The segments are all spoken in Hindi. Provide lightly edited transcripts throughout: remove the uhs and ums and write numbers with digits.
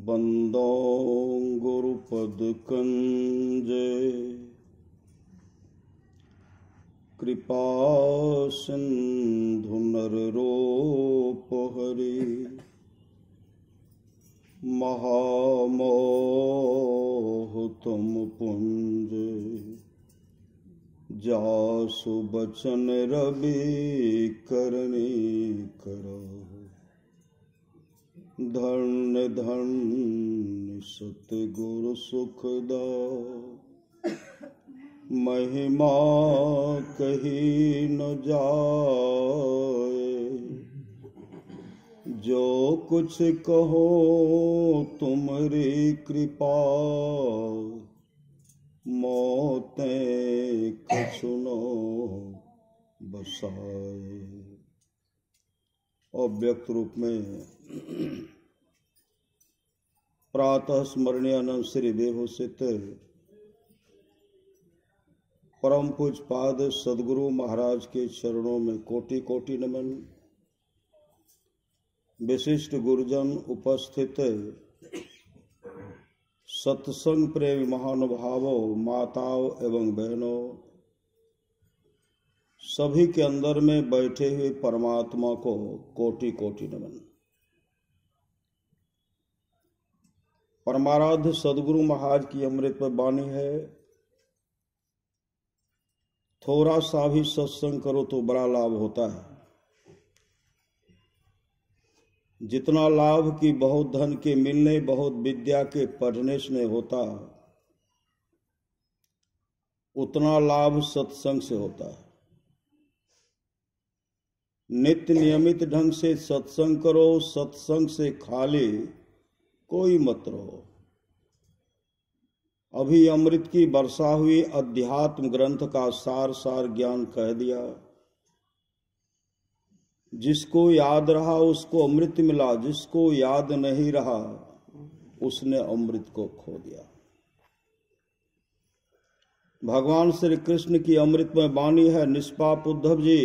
बंदो गुरुपदकंजे कृपा सिंधु नररूपहरि महामोह तुम पुंज जासु बचन रवि करनी करो धन्य धन्य सतगुरु सुखदा महिमा कही न जाए जो कुछ कहो तुम्हारी कृपा मोते कछुनो बसाए। अव्यक्त रूप में प्रातः स्मरणीय अनंत श्री विभूषित परम पूज पाद सदगुरु महाराज के चरणों में कोटि कोटि नमन। विशिष्ट गुरुजन उपस्थित सत्संग प्रेमी महानुभावों, माताओं एवं बहनों, सभी के अंदर में बैठे हुए परमात्मा को कोटि कोटि नमन। परमाराध्य सदगुरु महाराज की अमृत वाणी है, थोड़ा सा भी सत्संग करो तो बड़ा लाभ होता है। जितना लाभ कि बहुत धन के मिलने, बहुत विद्या के पढ़ने से नहीं होता, उतना लाभ सत्संग से होता है। नित्य नियमित ढंग से सत्संग करो, सत्संग से खाली कोई मत रहो। अभी अमृत की वर्षा हुई, अध्यात्म ग्रंथ का सार सार ज्ञान कह दिया। जिसको याद रहा उसको अमृत मिला, जिसको याद नहीं रहा उसने अमृत को खो दिया। भगवान श्री कृष्ण की अमृत में वाणी है, निष्पाप उद्धव जी,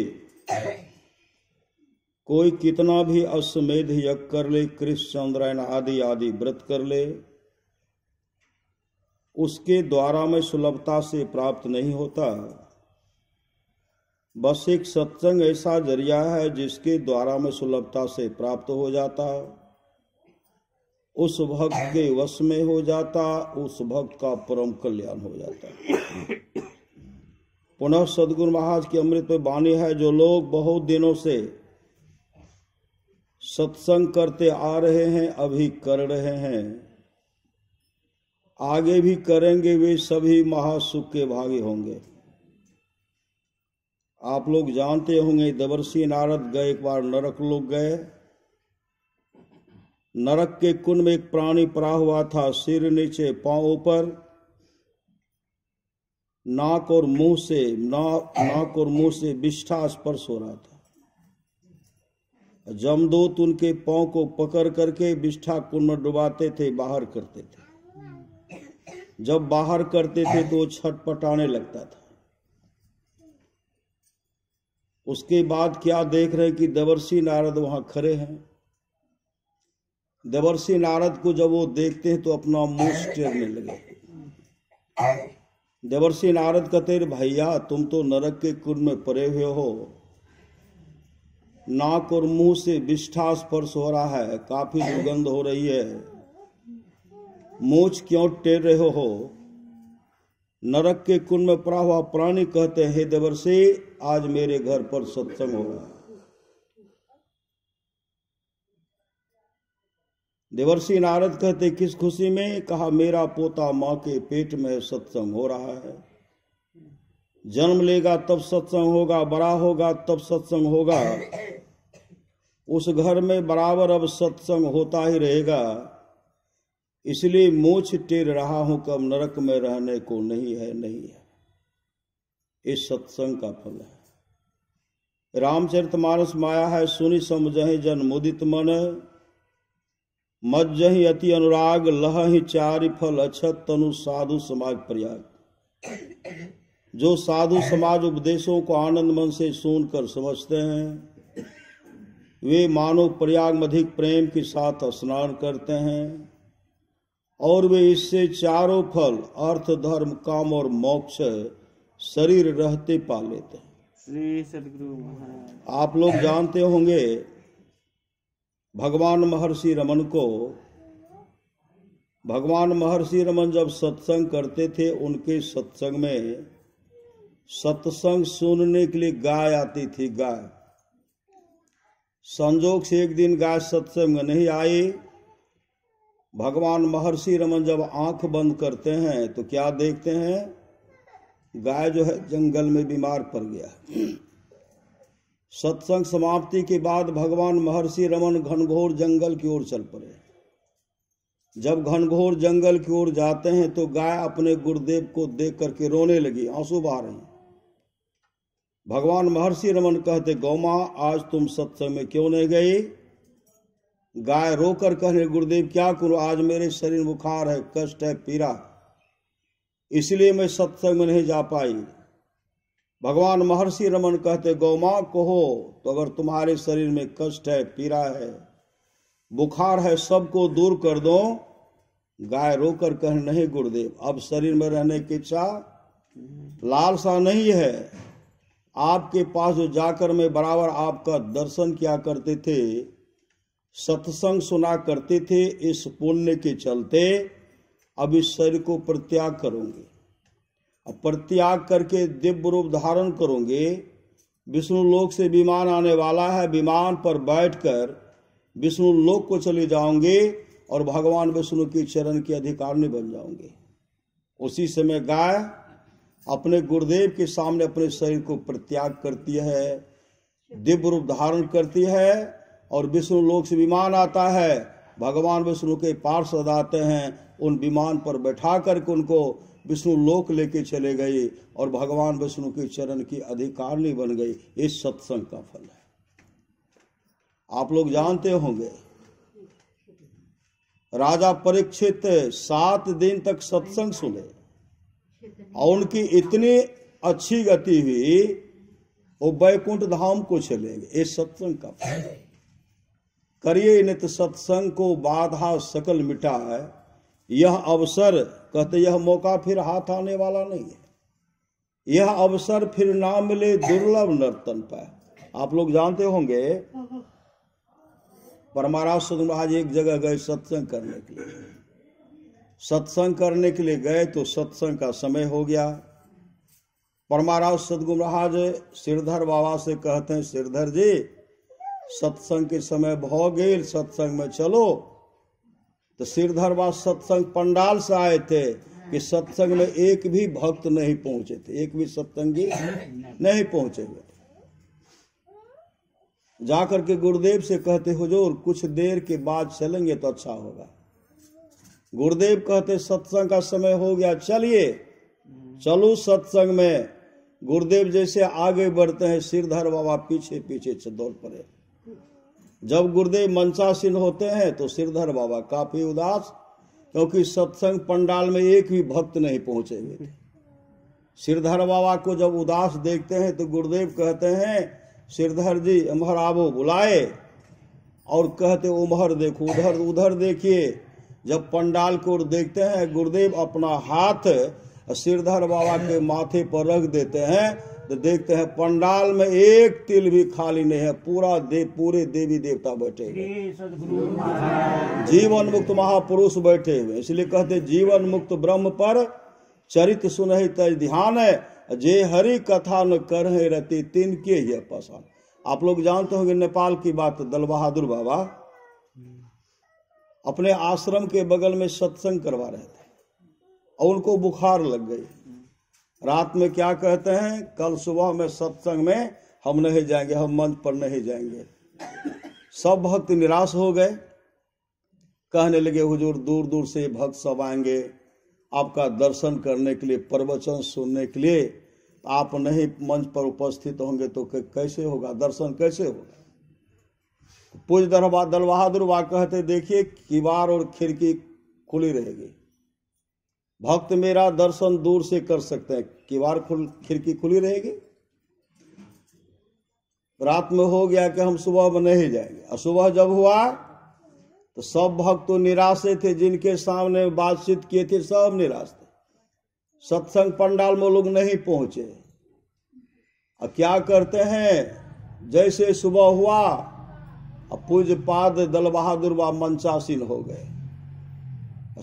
कोई कितना भी अश्वमेध यज्ञ कर ले, कृष्ण चंद्रायन आदि आदि व्रत कर ले, उसके द्वारा में सुलभता से प्राप्त नहीं होता। बस एक सत्संग ऐसा जरिया है जिसके द्वारा में सुलभता से प्राप्त हो जाता, उस भक्त के वश में हो जाता, उस भक्त का परम कल्याण हो जाता। पुनः सदगुरु महाराज की अमृत में वाणी है, जो लोग बहुत दिनों से सत्संग करते आ रहे हैं, अभी कर रहे हैं, आगे भी करेंगे, वे सभी महासुख के भागी होंगे। आप लोग जानते होंगे, देवर्षि नारद गए, एक बार नरक लोग गए। नरक के कुंड में एक प्राणी पड़ा हुआ था, सिर नीचे पांव ऊपर, नाक और मुंह से विष्ठा स्पर्श हो रहा था। जमदूत उनके पांव को पकड़ करके विष्ठा कुंड में डुबाते थे, बाहर करते थे। जब बाहर करते थे तो छटपटाने लगता था। उसके बाद क्या देख रहे कि देवर्षि नारद वहां खड़े हैं। देवर्षि नारद को जब वो देखते हैं तो अपना मुंह टेढ़ने लगे। देवर्षि नारद कहते, भैया तुम तो नरक के कुंड में पड़े हुए हो, नाक और मुंह से विष्ठा स्पर्श हो रहा है, काफी दुर्गंध हो रही है, मूछ क्यों टेढ़ रहे हो? नरक के कुंड में पड़ा हुआ प्राणी कहते हैं, हे देवर्षि, आज मेरे घर पर सत्संग हो रहा है। देवर्षि नारद कहते, किस खुशी में? कहा, मेरा पोता मां के पेट में सत्संग हो रहा है। जन्म लेगा तब सत्संग होगा, बड़ा होगा तब सत्संग होगा। उस घर में बराबर अब सत्संग होता ही रहेगा, इसलिए मूछ टेढ़ रहा हूं, कब नरक में रहने को नहीं है। इस सत्संग का फल है। रामचरितमानस माया है, सुनि समझहि जन मुदित मन, मज्जहि अति अनुराग, लहहि चारि फल अछत, तनु साधु समाज प्रयाग। जो साधु समाज उपदेशों को आनंद मन से सुनकर समझते हैं, वे मानो प्रयाग में अधिक प्रेम के साथ स्नान करते हैं। और वे इससे चारों फल अर्थ, धर्म, काम और मोक्ष शरीर रहते पा लेते हैं। श्री सद्गुरु महाराज। आप लोग जानते होंगे भगवान महर्षि रमन जब सत्संग करते थे, उनके सत्संग में सत्संग सुनने के लिए गाय आती थी। गाय संजोग से एक दिन गाय सत्संग में नहीं आई। भगवान महर्षि रमन जब आंख बंद करते हैं तो क्या देखते हैं? गाय जो है जंगल में बीमार पड़ गया। सत्संग समाप्ति के बाद भगवान महर्षि रमन घनघोर जंगल की ओर चल पड़े। जब घनघोर जंगल की ओर जाते हैं तो गाय अपने गुरुदेव को देख करके रोने लगी, आंसू बहा रही। भगवान महर्षि रमन कहते, गौमां आज तुम सत्संग में क्यों नहीं गई? गाय रोकर कहने, गुरुदेव क्या करूं, आज मेरे शरीर में बुखार है, कष्ट है, पीड़ा, इसलिए मैं सत्संग में नहीं जा पाई। भगवान महर्षि रमन कहते, गौमां कहो तो अगर तुम्हारे शरीर में कष्ट है, पीड़ा है, बुखार है, सबको दूर कर दो। गाय रोकर कहने, नहीं गुरुदेव, अब शरीर में रहने की इच्छा लालसा नहीं है। आपके पास जो जाकर मैं बराबर आपका दर्शन किया करते थे, सत्संग सुना करते थे, इस पुण्य के चलते अब इस शरीर को परित्याग करूंगे। अब परित्याग करके दिव्य रूप धारण करूंगे। विष्णु लोक से विमान आने वाला है, विमान पर बैठकर विष्णु लोक को चले जाओगे और भगवान विष्णु के चरण के अधिकारी बन जाओगे। उसी समय गाय अपने गुरुदेव के सामने अपने शरीर को परित्याग करती है, दिव्य रूप धारण करती है और विष्णु लोक से विमान आता है। भगवान विष्णु के पार्षद आते हैं, उन विमान पर बैठा करके उनको विष्णु लोक लेके चले गए और भगवान विष्णु के चरण की अधिकारिणी बन गई। इस सत्संग का फल है। आप लोग जानते होंगे राजा परीक्षित 7 दिन तक सत्संग सुने और उनकी इतनी अच्छी गति हुई, वो बैकुंठ धाम को चलेंगे। इस सत्संग का फल है। करिए नित सत्संग को बाधा सकल मिटाए, यह अवसर कहते यह मौका फिर हाथ आने वाला नहीं है, यह अवसर फिर ना मिले दुर्लभ नर्तन पाए। आप लोग जानते होंगे परमाराज सदगुरु महाराज एक जगह गए सत्संग करने के लिए। सत्संग करने के लिए गए तो सत्संग का समय हो गया। परमाराज सदगुरु महाराज सिरधर बाबा से कहते हैं, सिरधर जी सत्संग के समय भौ गेल, सत्संग में चलो। तो सिरधर बाबा सत्संग पंडाल से आए थे कि सत्संग में एक भी भक्त नहीं पहुंचे थे, एक भी सत्संगी नहीं पहुंचे हुए। जाकर के गुरुदेव से कहते, हुजूर कुछ देर के बाद चलेंगे तो अच्छा होगा। गुरुदेव कहते, सत्संग का समय हो गया, चलिए चलो सत्संग में। गुरुदेव जैसे आगे बढ़ते हैं, सिरधर बाबा पीछे पीछे दौड़ पड़े। जब गुरुदेव मंचासीन होते हैं तो सिरधर बाबा काफी उदास, क्योंकि सत्संग पंडाल में एक भी भक्त नहीं पहुंचे हुए थे। सिरधर बाबा को जब उदास देखते हैं तो गुरुदेव कहते हैं, सिरधर जी उमहर आवो, बुलाए और कहते उमहर देखो, उधर उधर देखिए। जब पंडाल को देखते हैं, गुरुदेव अपना हाथ सिरधर बाबा के माथे पर रख देते हैं तो देखते हैं पंडाल में एक तिल भी खाली नहीं है, पूरे देवी देवता बैठे हुए, जीवन मुक्त महापुरुष बैठे हुए। इसलिए कहते जीवन मुक्त ब्रह्म पर चरित सुनहि तज ध्यान है, जे हरि कथा न करहि रति तिनके ही पसंद। आप लोग जानते होंगे नेपाल की बात, दल बहादुर बाबा अपने आश्रम के बगल में सत्संग करवा रहे थे और उनको बुखार लग गई। रात में क्या कहते हैं, कल सुबह में सत्संग में हम नहीं जाएंगे, हम मंच पर नहीं जाएंगे। सब भक्त निराश हो गए, कहने लगे हुजूर दूर दूर से भक्त सब आएंगे आपका दर्शन करने के लिए, प्रवचन सुनने के लिए। आप नहीं मंच पर उपस्थित होंगे तो कैसे होगा, दर्शन कैसे होगा। पूज्य दल बहादुर बा कहते, देखिए किवाड़ और खिड़की खुली रहेगी, भक्त मेरा दर्शन दूर से कर सकते हैं, किवाड़ खिड़की खुली रहेगी। रात में हो गया कि हम सुबह में नहीं जाएंगे, और सुबह जब हुआ तो सब भक्त तो निराश थे, जिनके सामने बातचीत किए थे सब निराश थे। सत्संग पंडाल में लोग नहीं पहुंचे। अब क्या करते हैं, जैसे सुबह हुआ अब पूज्य पाद दल बहादुर बा मंचासीन हो गए।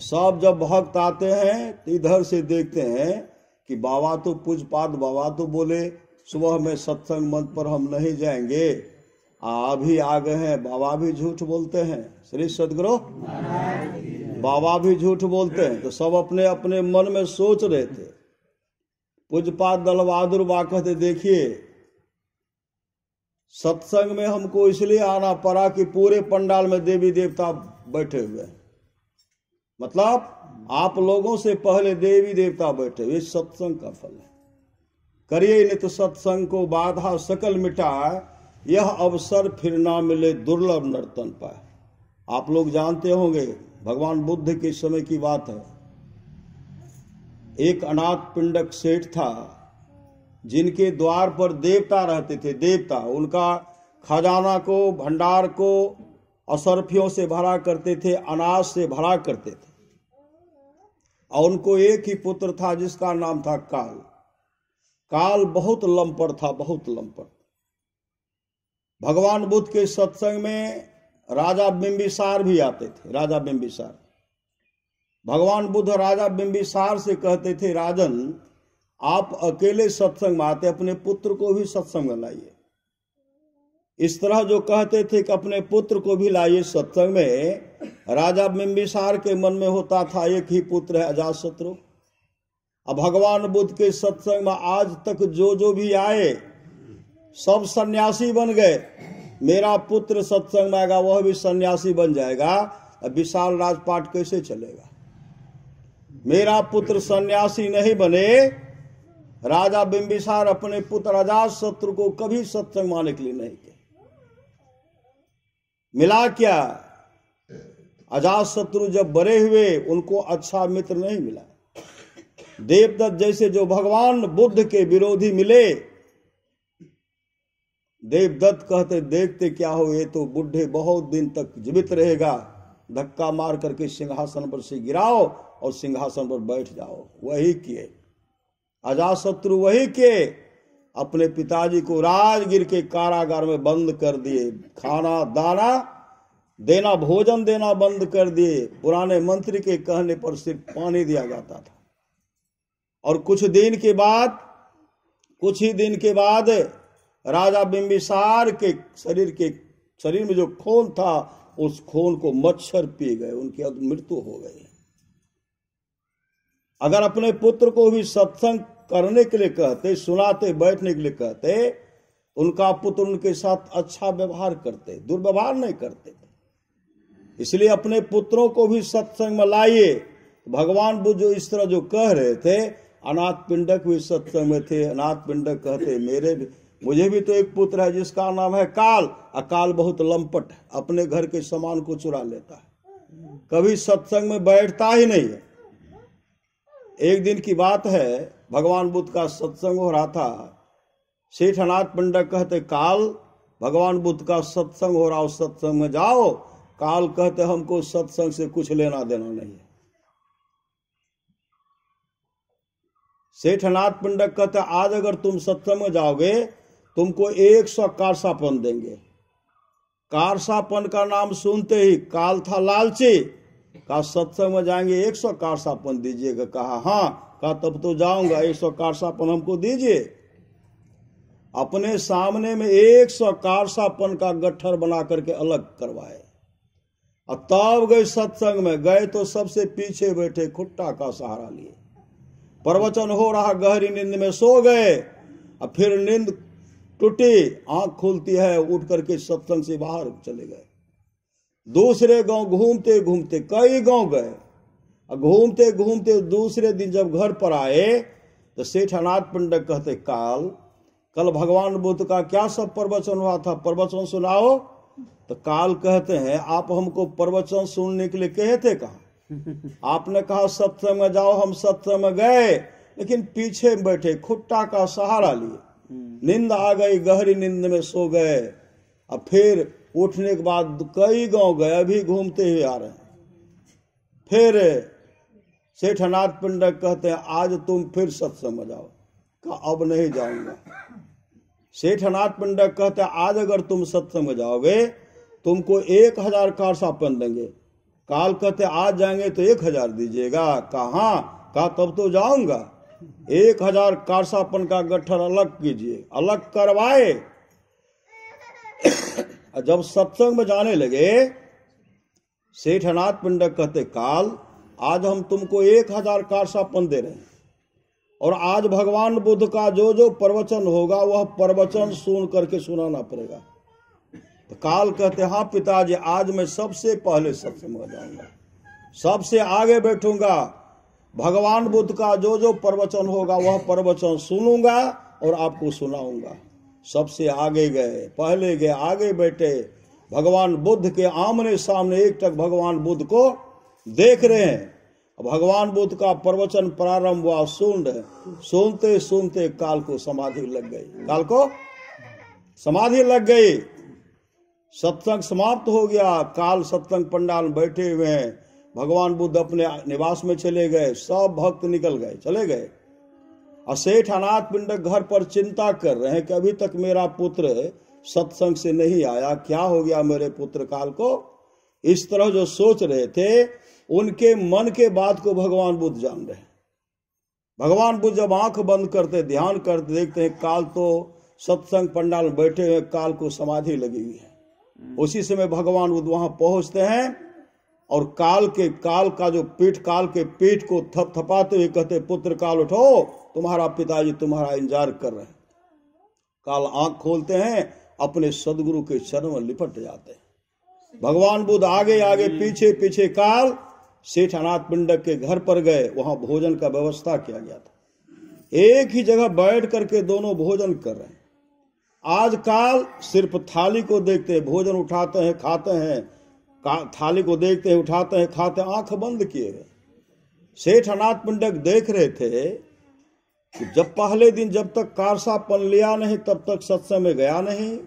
सब जब भक्त आते हैं तो इधर से देखते हैं कि बाबा तो पूज्य पाद बाबा तो बोले सुबह में सत्संग मंच पर हम नहीं जाएंगे, अभी आ गए हैं। बाबा भी झूठ बोलते हैं, श्री सदगुरु बाबा भी झूठ बोलते हैं। तो सब अपने अपने मन में सोच रहे थे। पूज्यपाद दल बहादुर बा कहते देखिए सत्संग में हमको इसलिए आना पड़ा कि पूरे पंडाल में देवी देवता बैठे हुए हैं, मतलब आप लोगों से पहले देवी देवता बैठे हुए, सत्संग का फल है। करिए नित सत्संग को बाधा सकल मिटाए, यह अवसर फिर ना मिले दुर्लभ नर्तन पाए। आप लोग जानते होंगे भगवान बुद्ध के समय की बात है। एक अनाथ पिंडक सेठ था जिनके द्वार पर देवता रहते थे। देवता उनका खजाना को भंडार को असरफियों से भरा करते थे, अनाज से भरा करते थे। और उनको एक ही पुत्र था जिसका नाम था काल। काल बहुत लंपट था, बहुत लंपट। भगवान बुद्ध के सत्संग में राजा बिंबिसार भी आते थे। राजा बिंबिसार, भगवान बुद्ध राजा बिंबिसार से कहते थे राजन आप अकेले सत्संग में आते, अपने पुत्र को भी सत्संग में लाइए। इस तरह जो कहते थे कि अपने पुत्र को भी लाइए सत्संग में, राजा बिंबिसार के मन में होता था एक ही पुत्र है अजातशत्रु। अब भगवान बुद्ध के सत्संग में आज तक जो भी आए सब सन्यासी बन गए। मेरा पुत्र सत्संग में आएगा वह भी सन्यासी बन जाएगा, अब विशाल राजपाट कैसे चलेगा। मेरा पुत्र सन्यासी नहीं बने, राजा बिंबिसार अपने पुत्र अजातशत्रु को कभी सत्संग माने के लिए नहीं किया। मिला क्या, अजातशत्रु जब बड़े हुए उनको अच्छा मित्र नहीं मिला। देवदत्त जैसे जो भगवान बुद्ध के विरोधी मिले, देवदत्त कहते देखते क्या हो, ये तो बुढ़े बहुत दिन तक जीवित रहेगा, धक्का मार करके सिंहासन पर से गिराओ और सिंहासन पर बैठ जाओ। वही किए अजातशत्रु, वही किए। अपने पिताजी को राजगीर के कारागार में बंद कर दिए, खाना दाना देना भोजन देना बंद कर दिए। पुराने मंत्री के कहने पर सिर्फ पानी दिया जाता था। और कुछ ही दिन के बाद राजा बिंबिसार के शरीर में जो खून था उस खून को मच्छर पी गए, उनकी मृत्यु हो गई। अगर अपने पुत्र को भी सत्संग करने के लिए कहते, सुनाते, बैठने के लिए कहते, उनका पुत्र उनके साथ अच्छा व्यवहार करते, दुर्व्यवहार नहीं करते। इसलिए अपने पुत्रों को भी सत्संग में लाइए। भगवान बुद्ध जो इस तरह जो कह रहे थे, अनाथ पिंडक भी सत्संग में थे। अनाथ पिंडक कहते मुझे भी तो एक पुत्र है जिसका नाम है काल। अकाल बहुत लंपट है, अपने घर के सामान को चुरा लेता है, कभी सत्संग में बैठता ही नहीं है। एक दिन की बात है, भगवान बुद्ध का सत्संग हो रहा था। सेठ अनाथ पिंडक कहते काल भगवान बुद्ध का सत्संग हो रहा, उस सत्संग में जाओ। काल कहते हमको सत्संग से कुछ लेना देना नहीं है। सेठ अनाथ पिंडक कहते आज अगर तुम सत्संग में जाओगे तुमको 100 कारसापन देंगे। कारसापन का नाम सुनते ही काल था लालची, कहा सत्संग में जाएंगे 100 कारसापन दीजिएगा। कहा हाँ, कहा तब तो जाऊंगा, 100 कारसापन हमको दीजिए। अपने सामने में 100 कारसापन का गट्ठर बना करके अलग करवाए और तब गए सत्संग में। गए तो सबसे पीछे बैठे, खुट्टा का सहारा लिए। प्रवचन हो रहा, गहरी नींद में सो गए। और फिर नींद टूटी, आंख खुलती है, उठ करके सत्संग से बाहर चले गए। दूसरे गांव घूमते घूमते कई गांव गए। घूमते घूमते दूसरे दिन जब घर पर आए तो सेठ अनाथ पिंडक कहते काल कल भगवान बुद्ध का क्या सब प्रवचन हुआ था, प्रवचन सुनाओ। तो काल कहते हैं आप हमको प्रवचन सुनने के लिए कहे थे, कहा आपने कहा सत्संग में जाओ। हम सत्संग में गए लेकिन पीछे बैठे, खुट्टा का सहारा लिए। नींद आ गई, गहरी नींद में सो गए। अब फिर उठने के बाद कई गांव गए, अभी घूमते हुए आ रहे हैं। फिर सेठनाथ पिंडक कहते हैं आज तुम फिर सत्संग में जाओ। कहा अब नहीं जाऊंगा। सेठनाथ पिंडक कहते हैं आज अगर तुम सत्संग में जाओगे तुमको 1000 कारसापन देंगे। काल कहते आज जाएंगे तो 1000 दीजिएगा। कहा तब तो जाऊंगा। 1000 कारसापन का गट्ठर अलग कीजिए। अलग करवाए। जब सत्संग में जाने लगे सेठनाथ पिंडक कहते काल आज हम तुमको 1000 कारसापन दे रहे हैं और आज भगवान बुद्ध का जो जो प्रवचन होगा वह प्रवचन सुन करके सुनाना पड़ेगा। तो काल कहते हाँ पिताजी आज मैं सबसे पहले सत्संग में जाऊंगा, सबसे आगे बैठूंगा, भगवान बुद्ध का जो जो प्रवचन होगा वह प्रवचन सुनूंगा और आपको सुनाऊंगा। सबसे आगे गए, पहले गए, आगे बैठे, भगवान बुद्ध के आमने सामने एकटक भगवान बुद्ध को देख रहे हैं। भगवान बुद्ध का प्रवचन प्रारंभ हुआ, सुन रहे, सुनते सुनते काल को समाधि लग गई। काल को समाधि लग गई। सत्संग समाप्त हो गया। काल सत्संग पंडाल में बैठे हुए हैं। भगवान बुद्ध अपने निवास में चले गए। सब भक्त निकल गए, चले गए। और सेठनाथ पिंडक घर पर चिंता कर रहे हैं कि अभी तक मेरा पुत्र सत्संग से नहीं आया, क्या हो गया मेरे पुत्र काल को। इस तरह जो सोच रहे थे उनके मन के बात को भगवान बुद्ध जान रहे हैं। भगवान बुद्ध जब आंख बंद करते, ध्यान करते, देखते हैं काल तो सत्संग पंडाल में बैठे हुए, काल को समाधि लगी हुई है। उसी समय भगवान बुद्ध वहां पहुंचते हैं और काल का जो पीठ, काल के पीठ को थपथपाते हुए कहते पुत्र काल उठो, तुम्हारा पिताजी तुम्हारा इंतजार कर रहे हैं। काल आंख खोलते हैं, अपने सदगुरु के चरण में लिपट जाते हैं। भगवान बुद्ध आगे आगे पीछे पीछे काल सेठनाथ पिंडक के घर पर गए। वहां भोजन का व्यवस्था किया गया था। एक ही जगह बैठ करके दोनों भोजन कर रहे हैं। आज काल सिर्फ थाली को देखते हैं, भोजन उठाते हैं, खाते हैं, थाली को देखते हैं, उठाते हैं, खाते हैं, आंख बंद किए हुए। सेठनाथ पिंडक देख रहे थे कि जब पहले दिन जब तक कारसापन लिया नहीं तब तक सत्संग में गया नहीं।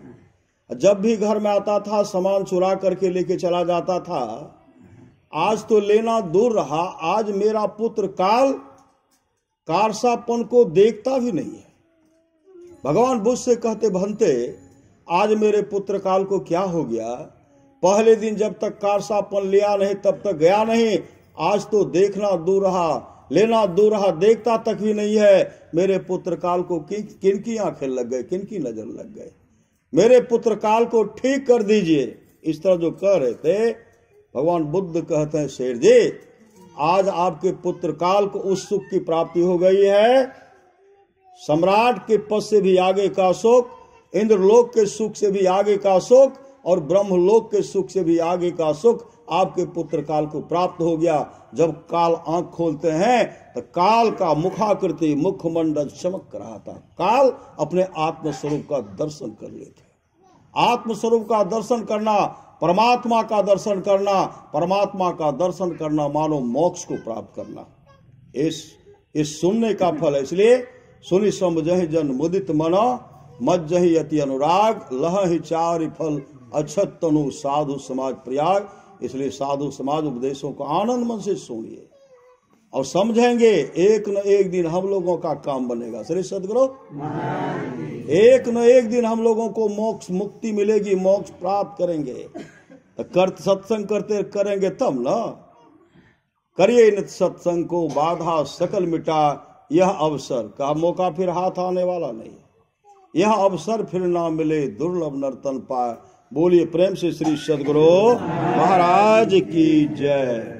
जब भी घर में आता था सामान चुरा करके लेके चला जाता था। आज तो लेना दूर रहा, आज मेरा पुत्र काल कारसापन को देखता भी नहीं है। भगवान बुद्ध से कहते भंते आज मेरे पुत्र काल को क्या हो गया। पहले दिन जब तक कारसापन लिया नहीं तब तक गया नहीं, आज तो देखना दूर रहा, लेना दूर रहा, देखता तक भी नहीं है। मेरे पुत्र काल को किनकी आंखें लग गए, किनकी नजर लग गए। मेरे पुत्र काल को ठीक कर दीजिए। इस तरह जो कह रहे थे भगवान बुद्ध कहते हैं शेर जी आज आपके पुत्र काल को उस सुख की प्राप्ति हो गई है, सम्राट के पद से भी आगे का सुख, इंद्रलोक के सुख से भी आगे का सुख और ब्रह्मलोक के सुख से भी आगे का सुख आपके पुत्र काल को प्राप्त हो गया। जब काल आंख खोलते हैं तो काल का मुखाकृति, मुखमंडल चमक रहा था। काल अपने आत्मस्वरूप का दर्शन कर लेते। आत्मस्वरूप का दर्शन करना, परमात्मा का दर्शन करना, परमात्मा का दर्शन करना मानो मोक्ष को प्राप्त करना। इस सुनने का फल है। इसलिए सुनि समझहि जन मुदित मना, मज्जहि अति अनुराग, लहहि चारि फल अच्छत तनु साधु समाज प्रयाग। इसलिए साधु समाज उपदेशों को आनंद मन से सुनिए और समझेंगे। एक न एक दिन हम लोगों का काम बनेगा। श्री सदगुरु एक न एक दिन हम लोगों को मोक्ष मुक्ति मिलेगी, मोक्ष प्राप्त करेंगे। सत्संग करते करेंगे तब ना। करिए नित्य सत्संग को बाधा सकल मिटा, यह अवसर का मौका फिर हाथ आने वाला नहीं। यह अवसर फिर ना मिले, दुर्लभ नर्तन पाए। बोलिए प्रेम से श्री सदगुरु महाराज की जय।